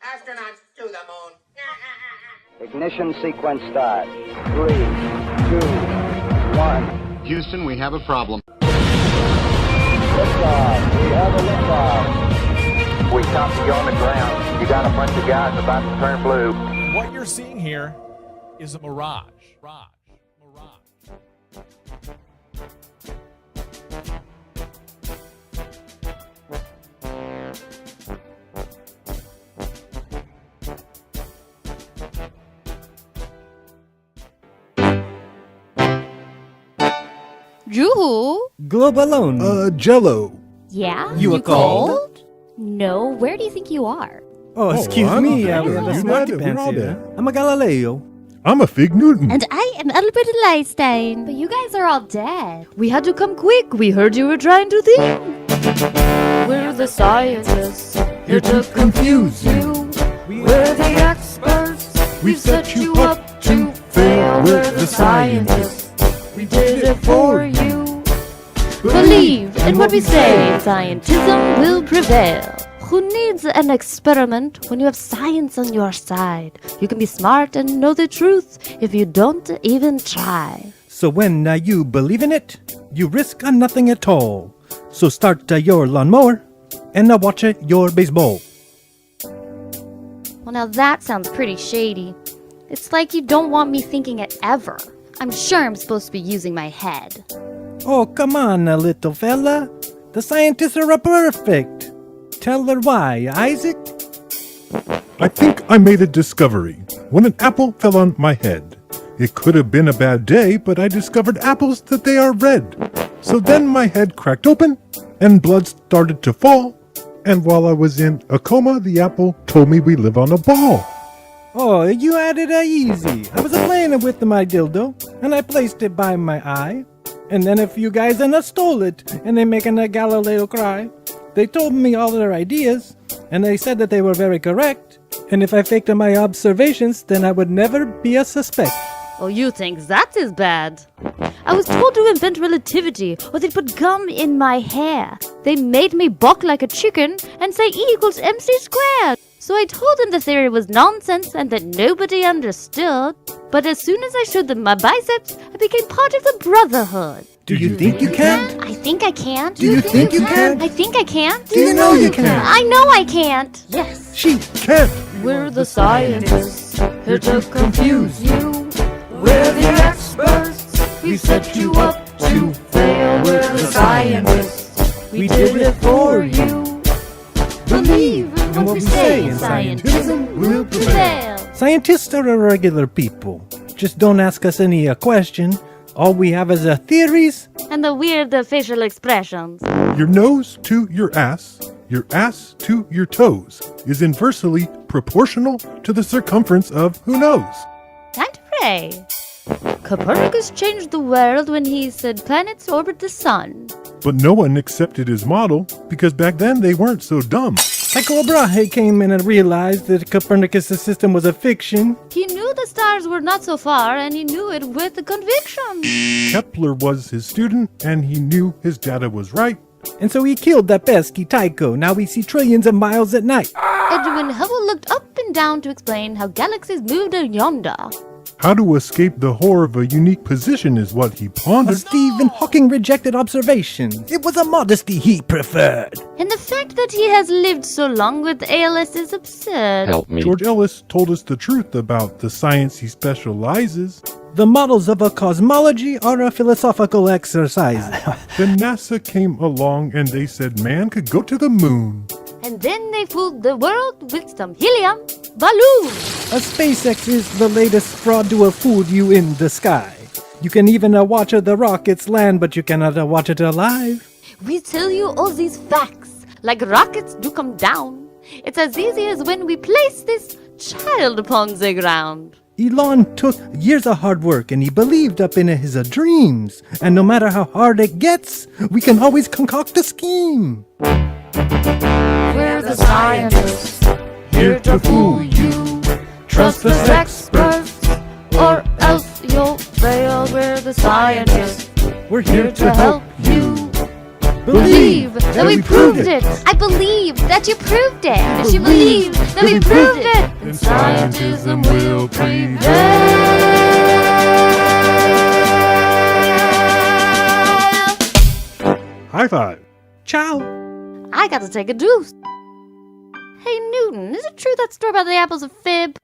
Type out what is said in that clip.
Astronauts to the moon. Ignition sequence start. 3, 2, 1. Houston, we have a problem. Liftoff. We have a liftoff. We copy you on the ground. You got a bunch of guys about to turn blue. What you're seeing here is a mirage. Juhu? Globalone. Jello. Yeah? You were cold? No, where do you think you are? Oh, excuse me. I'm We have a United. smarty We're pants all here. there. I'm a Galileo. I'm a Fig Newton. And I am Albert Einstein. But you guys are all dead. We had to come quick. We heard you were trying to think. We're the scientists here to confuse you. We're the experts. We've set you up to fail. We're the scientists. We did it for you. Believe in what we say. Scientism will prevail. Who needs an experiment when you have science on your side? You can be smart and know the truth if you don't even try. So when you believe in it, you risk nothing at all. So start your lawnmower and watch your baseball. Well, now that sounds pretty shady. It's like you don't want me thinking it ever. I'm sure I'm supposed to be using my head. Oh, come on, little fella. The scientists are perfect. Tell her why, Isaac. I think I made a discovery when an apple fell on my head. It could have been a bad day, but I discovered apples that they are red. So then my head cracked open and blood started to fall. And while I was in a coma, the apple told me we live on a ball. Oh, you had it easy. I was playing with my dildo, and I placed it by my eye. And then a few guys stole it, and they making a Galileo cry. They told me all their ideas, and they said that they were very correct. And if I faked my observations, then I would never be a suspect. Oh, you think that is bad? I was told to invent relativity, or they'd put gum in my hair. They made me balk like a chicken and say E equals MC squared. So I told them the theory was nonsense and that nobody understood. But as soon as I showed them my biceps, I became part of the brotherhood. Do you think you can? I think I can't. Do you think you can? I think I can't. Do you know you can? I know I can't. Yes. She can't. We're the scientists here to confuse you. We're the experts. We set you up to fail. We're the scientists. We did it for you. Believe in what we say. Scientism will prevail. Scientists are regular people. Just don't ask us any question. All we have is theories. And the weird facial expressions. Your nose to your ass to your toes is inversely proportional to the circumference of who knows. Time to pray. Copernicus changed the world when he said planets orbit the sun. But no one accepted his model because back then they weren't so dumb. Tycho Brahe came in and realized that Copernicus' system was a fiction. He knew the stars were not so far, and he knew it with conviction. Kepler was his student and he knew his data was right. And so he killed that pesky Tycho. Now we see trillions of miles at night. Edwin Hubble looked up and down to explain how galaxies moved yonder. How to escape the horror of a unique position is what he pondered. Stephen Hawking rejected observation. It was a modesty he preferred. And the fact that he has lived so long with ALS is absurd. Help me. George Ellis told us the truth about the science he specializes. The models of a cosmology are a philosophical exercise. Then NASA came along and they said man could go to the moon. And then they fooled the world with some helium balloon. A SpaceX is the latest fraud to fool you in the sky. You can even watch the rockets land, but you cannot watch it alive. We tell you all these facts, like rockets do come down. It's as easy as when we place this child upon the ground. Elon took years of hard work and he believed up in his dreams. And no matter how hard it gets, we can always concoct a scheme. We're the scientists, here to fool you. Trust us experts, or else you'll fail. We're the scientists, We're here to help you. Believe that we proved it. I believe that you proved it. That you believe that we proved it. And scientism will prevail. High five. Ciao. I got to take a deuce. Hey, Newton, is it true that story about the apple's a fib?